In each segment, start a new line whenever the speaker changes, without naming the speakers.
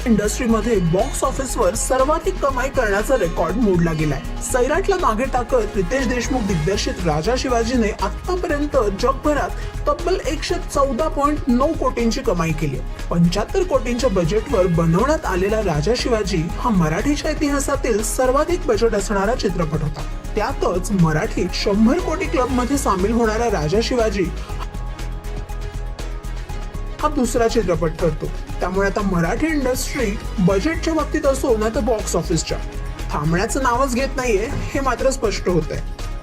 इंडस्ट्रीमध्ये बॉक्स ऑफिसवर सर्वाधिक कमाई करण्याचा रेकॉर्ड मोडला गेलाय. सैराटला मागे टाकत रितेश देशमुख दिग्दर्शित राजा शिवाजीने आतापर्यंत जगभरात तब्बल 114.9 कोटींची कमाई केली. 75 कोटींच्या बजेटवर बनवण्यात आलेला राजा शिवाजी हा मराठीच्या इतिहासातील सर्वाधिक बजेट असणारा चित्रपट होता. त्यातच मराठीत 100 कोटी क्लब मध्ये सामील होणारा राजा शिवाजी हा दुसरा चित्रपट ठरतो. त्यामुळे आता मराठी इंडस्ट्री बजेटच्या बाबतीत असो ना तर बॉक्स ऑफिसच्या थांबण्याचं नावच घेत नाहीये हे मात्र स्पष्ट होतंय.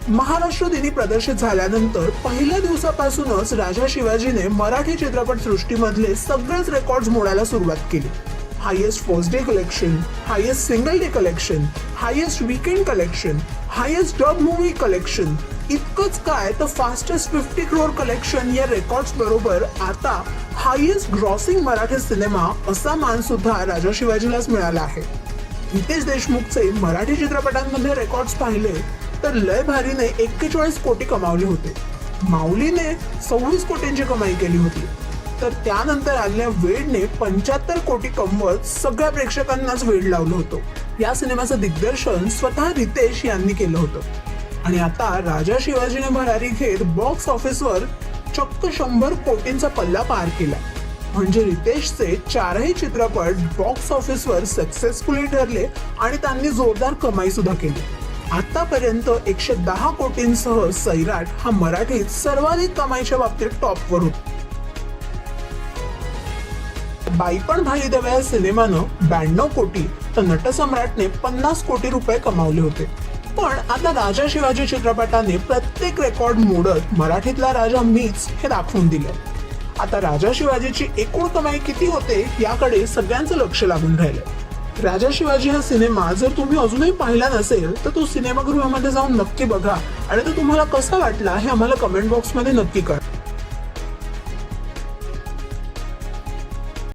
महाराष्ट्र दिनी प्रदर्शित झाल्यानंतर पहिल्या दिवसापासूनच राजा शिवाजीने मराठी चित्रपट सृष्टीमधले सगळेच रेकॉर्ड्स मोडायला सुरुवात केली. Highest first day collection, highest single day collection, highest weekend collection, highest dub movie collection, इतकंच काय तर फास्टेस्ट 50 करोड कलेक्शन या रेकॉर्ड्स बरोबर आता हायेस्ट ग्रॉसिंग मराठी सिनेमा असा मान सुद्धा राजा शिवाजीलाच मिळाला आहे. रितेश देशमुखचे मराठी चित्रपटांमध्ये रेकॉर्ड्स पाहिले तर लय भारीने 41 कोटी कमावले होते. माऊलीने 26 कोटींची कमाई केली होती. तर त्यानंतर आलेल्या वेडने 75 कोटी कमवत सगळ्या प्रेक्षकांनाच वेड लावलं होतं. या सिनेमाचं दिग्दर्शन स्वतः रितेश यांनी केलं होतं. आणि आता राजा शिवाजीने भरारी घेत बॉक्स ऑफिसवर चक्क 100 कोटींचा पल्ला पार केला. म्हणजे रितेशचे 4ही चित्रपट बॉक्स ऑफिसवर सक्सेसफुली ठरले आणि त्यांनी जोरदार कमाई सुद्धा केली. आतापर्यंत 110 कोटींसह सैराट हा मराठीत सर्वाधिक कमाईच्या बाबतीत टॉपवर होता. बाई पण भाई देवा या सिनेमानं 92 कोटी तर नटसम्राटने 50 कोटी रुपये कमावले होते. पण आता राजा शिवाजी चित्रपटाने प्रत्येक रेकॉर्ड मोडत मराठीतला राजा मीच हे दाखवून दिलं. आता राजा शिवाजीची एकूण कमाई किती होते याकडे सगळ्यांचं लक्ष लागून राहिलं. राजा शिवाजी हा सिनेमा जर तुम्ही अजूनही पाहिला नसेल तर तो सिनेमागृहामध्ये जाऊन नक्की बघा आणि तो तुम्हाला कसा वाटला हे आम्हाला कमेंट बॉक्समध्ये नक्की कळवा.